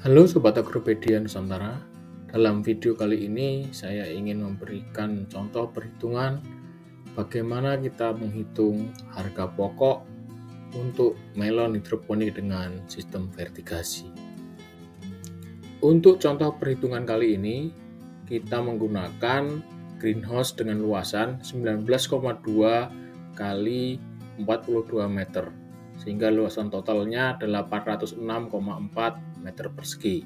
Halo Sobat Agropedia Nusantara, dalam video kali ini saya ingin memberikan contoh perhitungan bagaimana kita menghitung harga pokok untuk melon hidroponik dengan sistem vertigasi. Untuk contoh perhitungan kali ini, kita menggunakan greenhouse dengan luasan 19,2 kali 42 meter, sehingga luasan totalnya 806,4 meter persegi.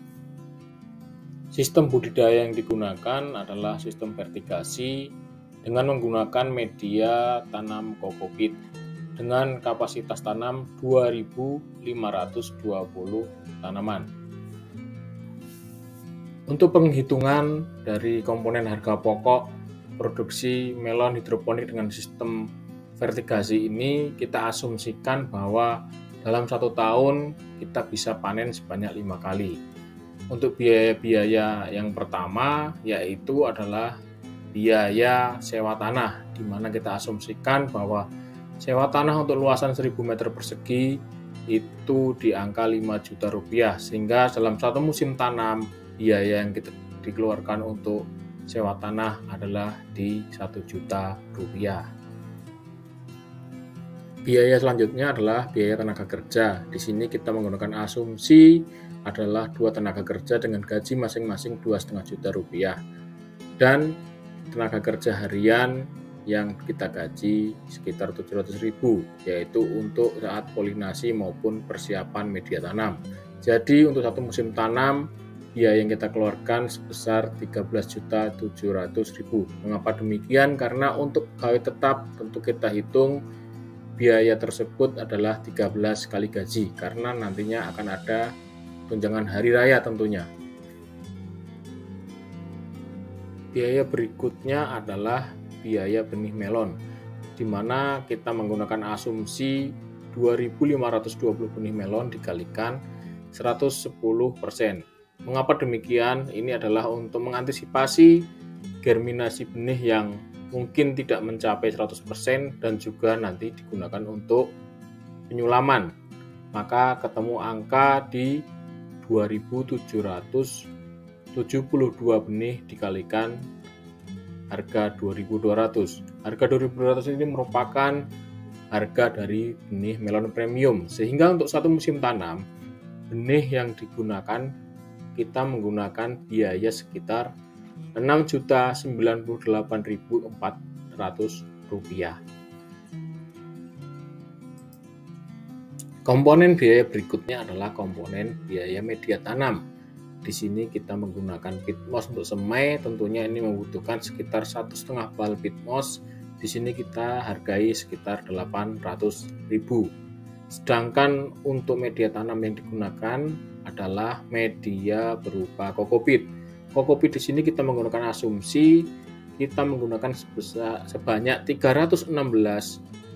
Sistem budidaya yang digunakan adalah sistem vertigasi dengan menggunakan media tanam kokopit dengan kapasitas tanam 2.520 tanaman. Untuk penghitungan dari komponen harga pokok produksi melon hidroponik dengan sistem vertigasi ini, kita asumsikan bahwa dalam 1 tahun kita bisa panen sebanyak 5 kali. Untuk biaya-biaya yang pertama yaitu adalah biaya sewa tanah, di mana kita asumsikan bahwa sewa tanah untuk luasan 1000 meter persegi itu di angka 5 juta rupiah, sehingga dalam satu musim tanam biaya yang kita dikeluarkan untuk sewa tanah adalah di 1 juta rupiah. Biaya selanjutnya adalah biaya tenaga kerja. Di sini kita menggunakan asumsi adalah 2 tenaga kerja dengan gaji masing-masing 2,5 juta rupiah. Dan tenaga kerja harian yang kita gaji sekitar 700.000, yaitu untuk saat polinasi maupun persiapan media tanam. Jadi untuk satu musim tanam, biaya yang kita keluarkan sebesar 13.700.000. Mengapa demikian? Karena untuk pegawai tetap tentu kita hitung biaya tersebut adalah 13 kali gaji, karena nantinya akan ada tunjangan hari raya tentunya. Biaya berikutnya adalah biaya benih melon, di mana kita menggunakan asumsi 2.520 benih melon dikalikan 110%. Mengapa demikian? Ini adalah untuk mengantisipasi germinasi benih yang mungkin tidak mencapai 100% dan juga nanti digunakan untuk penyulaman. Maka ketemu angka di 2.772 benih dikalikan harga 2.200. Harga 2.200 ini merupakan harga dari benih melon premium, sehingga untuk satu musim tanam benih yang digunakan kita menggunakan biaya sekitar Rp6.098.400. Komponen biaya berikutnya adalah komponen biaya media tanam. Di sini kita menggunakan pitmos untuk semai, tentunya ini membutuhkan sekitar 1,5 bal pitmos. Di sini kita hargai sekitar 800.000. Sedangkan untuk media tanam yang digunakan adalah media berupa kokopit. Kokopit di sini kita menggunakan asumsi kita menggunakan sebanyak 316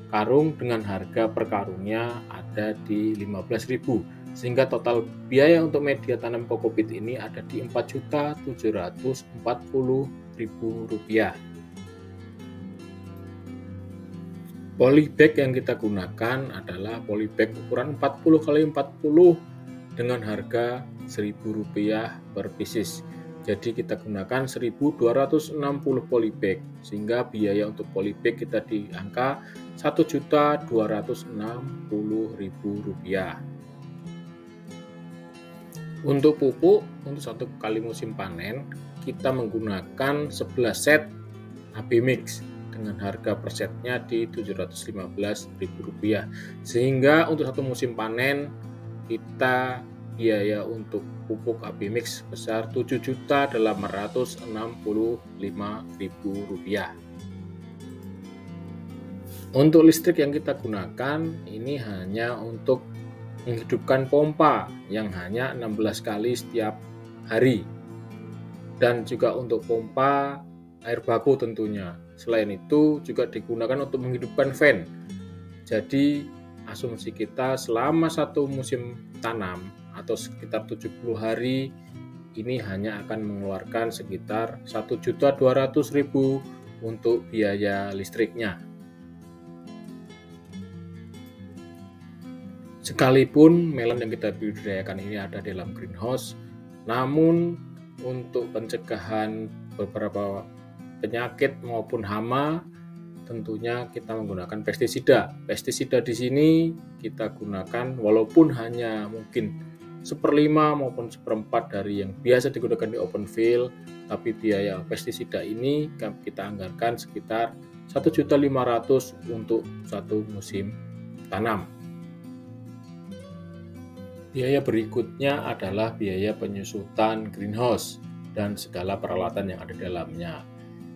karung dengan harga per karungnya ada di 15.000, sehingga total biaya untuk media tanam kokopit ini ada di Rp4.740.000. Polybag yang kita gunakan adalah polybag ukuran 40 x 40 dengan harga Rp1.000 per pieces. Jadi kita gunakan 1.260 polybag, sehingga biaya untuk polybag kita di angka Rp1.260.000. Untuk pupuk, untuk satu kali musim panen kita menggunakan 11 set AB Mix dengan harga per setnya di Rp715.000, sehingga untuk satu musim panen kita biaya untuk pupuk AB Mix sebesar Rp7.865.000. Untuk listrik yang kita gunakan ini hanya untuk menghidupkan pompa yang hanya 16 kali setiap hari, dan juga untuk pompa air baku tentunya. Selain itu juga digunakan untuk menghidupkan fan. Jadi asumsi kita selama satu musim tanam atau sekitar 70 hari ini hanya akan mengeluarkan sekitar Rp1.200.000 untuk biaya listriknya. Sekalipun melon yang kita budidayakan ini ada dalam greenhouse, Namun untuk pencegahan beberapa penyakit maupun hama tentunya kita menggunakan pestisida. Pestisida di sini kita gunakan walaupun hanya mungkin 1/5 maupun 1/4 dari yang biasa digunakan di open field, tapi biaya pestisida ini kita anggarkan sekitar 1.500.000 untuk satu musim tanam. Biaya berikutnya adalah biaya penyusutan greenhouse dan segala peralatan yang ada di dalamnya.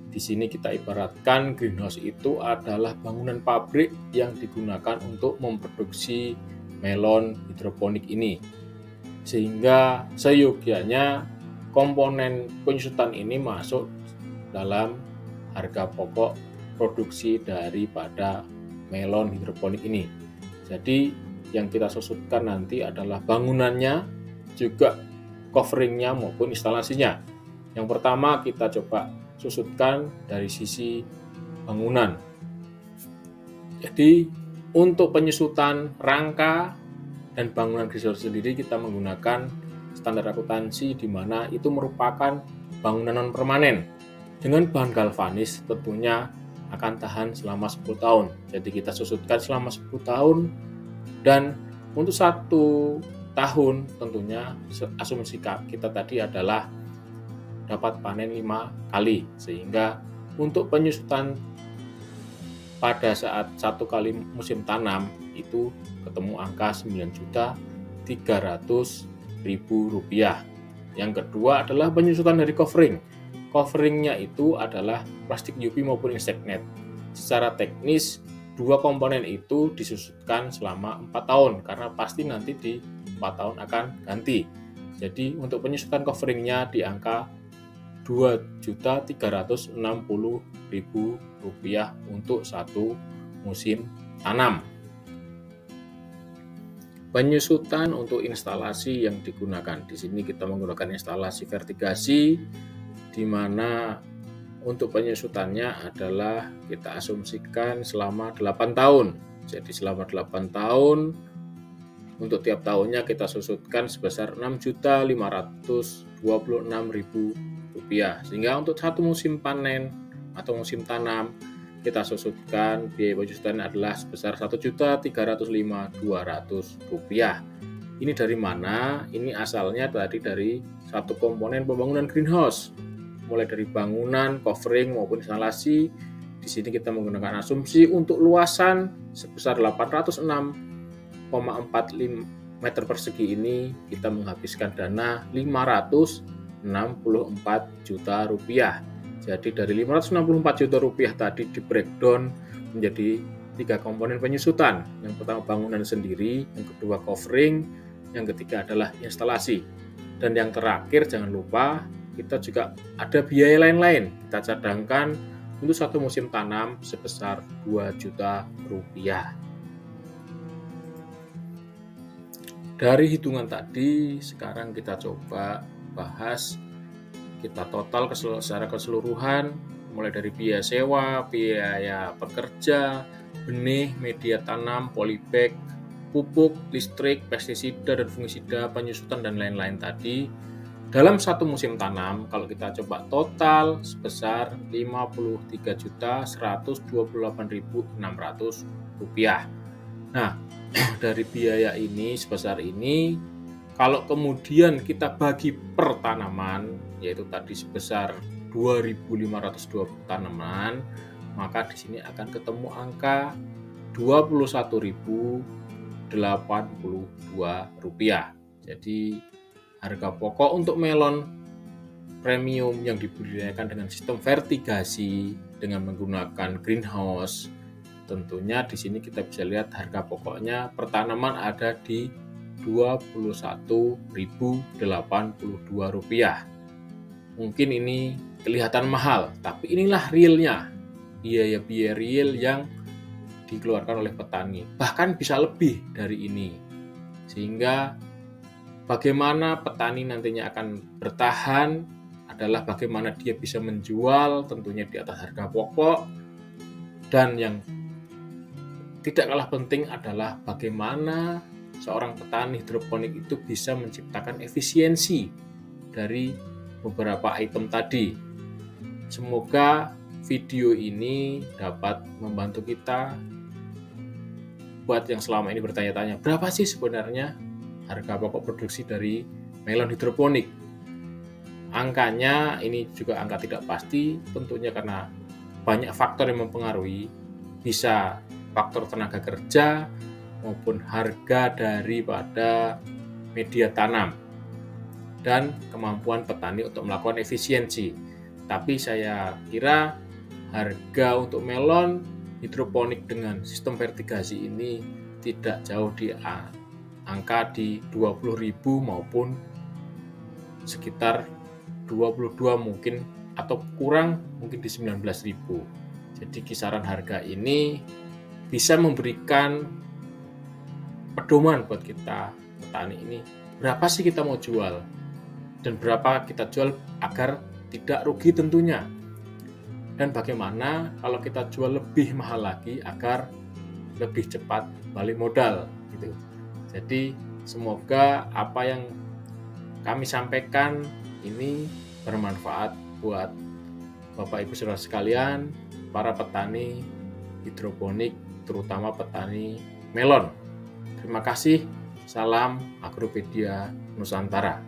Di sini kita ibaratkan greenhouse itu adalah bangunan pabrik yang digunakan untuk memproduksi melon hidroponik ini. Sehingga seyogianya komponen penyusutan ini masuk dalam harga pokok produksi daripada melon hidroponik ini. Jadi yang kita susutkan nanti adalah bangunannya, juga coveringnya maupun instalasinya. Yang pertama kita coba susutkan dari sisi bangunan. Jadi untuk penyusutan rangka dan bangunan greenhouse sendiri kita menggunakan standar akuntansi di mana itu merupakan bangunan non permanen dengan bahan galvanis, tentunya akan tahan selama 10 tahun. Jadi kita susutkan selama 10 tahun dan untuk 1 tahun tentunya asumsi kita tadi adalah dapat panen 5 kali, sehingga untuk penyusutan pada saat 1 kali musim tanam itu ketemu angka Rp9.300.000. Yang kedua adalah penyusutan dari covering. Coveringnya itu adalah plastik UV maupun insect net. Secara teknis 2 komponen itu disusutkan selama 4 tahun karena pasti nanti di 4 tahun akan ganti. Jadi untuk penyusutan coveringnya di angka Rp2.360.000 untuk 1 musim tanam. Penyusutan untuk instalasi yang digunakan. Di sini kita menggunakan instalasi vertigasi di mana untuk penyusutannya adalah kita asumsikan selama 8 tahun. Jadi selama 8 tahun untuk tiap tahunnya kita susutkan sebesar Rp6.526.000. Sehingga untuk 1 musim panen atau musim tanam kita susutkan biaya penyusutan adalah sebesar Rp1.305.200. Ini dari mana? Ini asalnya tadi dari satu komponen pembangunan greenhouse, mulai dari bangunan, covering maupun instalasi. Di sini kita menggunakan asumsi untuk luasan sebesar 806,45 meter persegi ini kita menghabiskan dana Rp564 juta. Jadi dari Rp564 juta tadi di breakdown menjadi 3 komponen penyusutan. Yang pertama bangunan sendiri, yang kedua covering, yang ketiga adalah instalasi. Dan yang terakhir jangan lupa kita juga ada biaya lain-lain. Kita cadangkan untuk 1 musim tanam sebesar Rp2 juta. Dari hitungan tadi, sekarang kita coba bahas kita total secara keseluruhan, mulai dari biaya sewa, biaya pekerja, benih, media tanam, polybag, pupuk, listrik, pestisida dan fungisida, penyusutan dan lain-lain tadi. Dalam 1 musim tanam, kalau kita coba total sebesar Rp53.128.600. Nah, dari biaya ini sebesar ini, kalau kemudian kita bagi per tanaman, yaitu tadi sebesar 2.502 tanaman, maka di sini akan ketemu angka Rp21.082. Jadi harga pokok untuk melon premium yang dibudidayakan dengan sistem vertigasi dengan menggunakan greenhouse, tentunya di sini kita bisa lihat harga pokoknya per tanaman ada di Rp21.082. Mungkin ini kelihatan mahal, tapi inilah realnya, biaya-biaya real yang dikeluarkan oleh petani. Bahkan bisa lebih dari ini. Sehingga bagaimana petani nantinya akan bertahan adalah bagaimana dia bisa menjual tentunya di atas harga pokok. Dan yang tidak kalah penting adalah bagaimana seorang petani hidroponik itu bisa menciptakan efisiensi dari beberapa item tadi. Semoga video ini dapat membantu kita buat yang selama ini bertanya-tanya, berapa sih sebenarnya harga pokok produksi dari melon hidroponik? Angkanya ini juga angka tidak pasti, tentunya karena banyak faktor yang mempengaruhi, bisa faktor tenaga kerja maupun harga daripada media tanam dan kemampuan petani untuk melakukan efisiensi. Tapi saya kira harga untuk melon hidroponik dengan sistem vertigasi ini tidak jauh di angka di 20.000 maupun sekitar 22 mungkin atau kurang mungkin di 19.000. Jadi kisaran harga ini bisa memberikan pedoman buat kita petani ini, berapa sih kita mau jual dan berapa kita jual agar tidak rugi tentunya. Dan bagaimana kalau kita jual lebih mahal lagi agar lebih cepat balik modal gitu. Jadi semoga apa yang kami sampaikan ini bermanfaat buat Bapak Ibu Saudara sekalian, para petani hidroponik, terutama petani melon. Terima kasih. Salam Agropedia Nusantara.